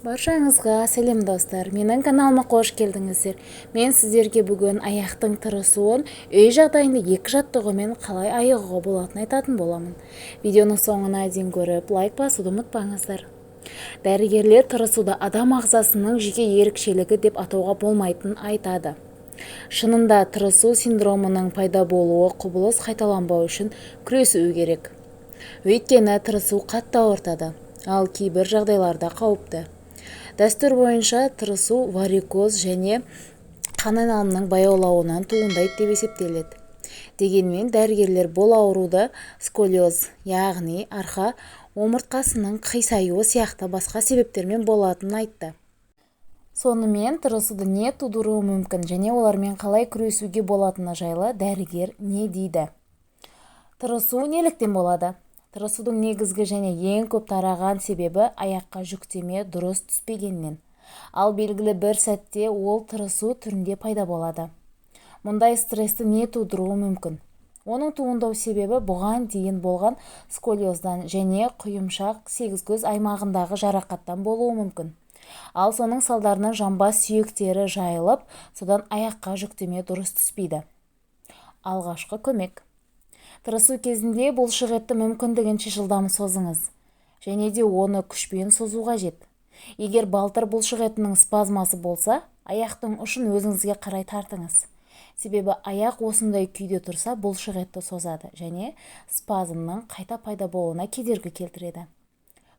Баршаңызға сәлем достар, менің каналыма қош келдіңіздер. Мен сіздерге бүгін аяқтың тырысуын үй жағдайында екі жаттығумен қалай айығуға болатынын айтатын боламын. Видеоның соңына дейін көріп, лайк басуды ұмытпаңыздар. Дәрігерлер тырысуды адам ағзасының жеке ерекшелігі деп атауға болмайтынын айтады. Шынында тырысу синдромының пайда болуы құбылыс қайталанбау үшін күресу керек. Өйткені тырысу қатты ауыртады, ал кейбір жағдайларда қауіпті. Дәстүр бойынша тырысу варикоз және қан айналымының баяулауынан туындайды деп есептеледі. Дегенмен дәрігерлер бұл ауруды сколиоз, яғни арқа омыртқасының қисаюы сияқты басқа себептермен болатынын айтты. Сонымен тырысуды не тудыруы мүмкін және олармен қалай күресуге болатыны жайлы дәрігер не дейді? Тырысу неліктен болады? Тырысудың негізгі және ең көп тараған себебі аяққа жүктеме дұрыс түспегеннен. Ал белгілі бір сәтте ол тырысу түрінде пайда болады. Мұндай стрессті не тудыруы мүмкін? Оның туындау себебі бұған дейін болған сколиоздан және құйымшақ сегізкөз аймағындағы жарақаттан болуы мүмкін. Ал соның салдарынан жамбас сүйектері жайылып, содан аяққа жүктеме дұрыс түспейді. Алғашқы көмек. Тырысу кезінде бұлшықетті мүмкіндігінше жылдам созыңыз, және де оны күшпен созу қажет. Егер балтыр бұлшықетінің спазмасы болса, аяқтың ұшын өзіңізге қарай тартыңыз. Себебі аяқ осындай күйде тұрса, бұлшықетті созады және спазмның қайта пайда болуына кедергі келтіреді.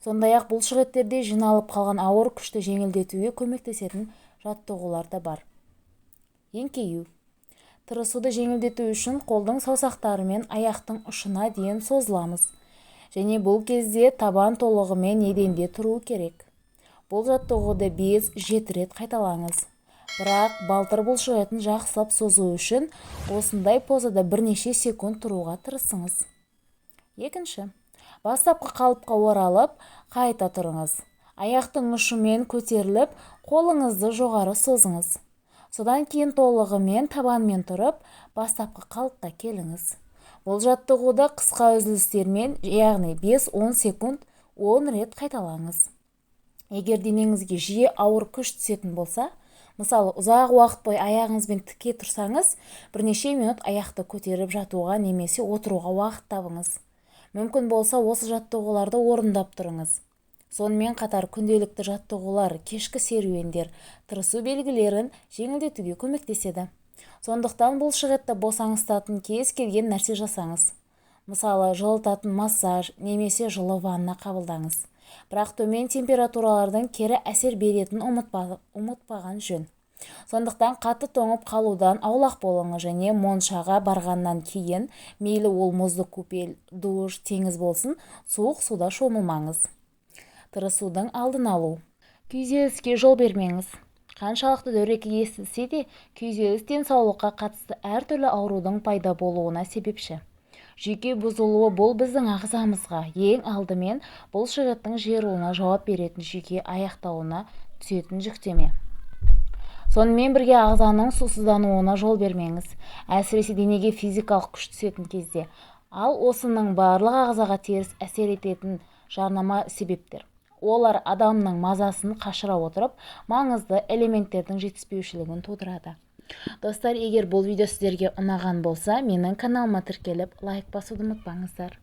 Сондай-ақ бұлшықеттерде жиналып қалған ауыр күшті жеңілдетуге көмектесетін жаттығулар да бар. Еңкею. Тырысуды жеңілдету үшін қолдың саусақтарымен аяқтың ұшына дейін созыламыз. Және бұл кезде табан толығымен еденде тұру керек. Бұл жаттығуды 5-7 рет қайталаңыз. Бірақ балтыр бұлшықетін жақсылап созу үшін осындай позада бірнеше секунд тұруға тырысыңыз. Екінші, бастапқы қалыпқа оралып, қайта тұрыңыз. Аяқтың ұшымен көтеріліп, қолыңызды жоғары созыңыз. Содан кейін толығымен табанмен тұрып, бастапқы қалыпқа келіңіз. Бұл жаттығуды қысқа үзілістермен, яғни 5-10 секунд 10 рет қайталаңыз. Егер денеңізге жиі ауыр күш түсетін болса, мысалы ұзақ уақыт бойы аяғыңызбен тіке тұрсаңыз, бірнеше минут аяқты көтеріп жатуға немесе отыруға уақыт табыңыз. Мүмкін болса осы жаттығуларды орындап тұрыңыз. Сонымен қатар күнделікті жаттығулар, кешкі серуендер, тырысу белгілерін жеңілдетуге көмектеседі. Сондықтан бұлшықетті босаңсытатын кез келген нәрсе жасаңыз. Мысалы, жылытатын массаж немесе жылы ванна қабылдаңыз. Бірақ төмен температуралардың кері әсер беретінін ұмытпаған жөн. Сондықтан қатты тоңып қалудан аулақ болыңыз және моншаға барғаннан кейін, мейлі ол мұзды купель, душ, теңіз болсын, суық суда шомылмаңыз. Тырысудың алдын алу. Күйзеліске жол бермеңіз. Қаншалықты дөрекі естілсе де, күйзеліс денсаулыққа қатысты әртүрлі аурудың пайда болуына себепші. Жүйке бұзылуы бұл біздің ағзамызға ең алдымен бұлшықеттің жиырылуына жауап беретін жүйке аяқтауына түсетін жүктеме. Сонымен бірге ағзаның сусыздануына жол бермеңіз, әсіресе денеге физикалық күш түсетін кезде. Ал осының барлық ағзаға теріс әсер ететін жарнама себептер. Олар адамның мазасын қашыра отырып, маңызды элементтердің жетіспеушілігін тудырады. Достар, егер бұл видео сіздерге ұнаған болса, менің каналыма тіркеліп, лайк басуды ұмытпаңыздар.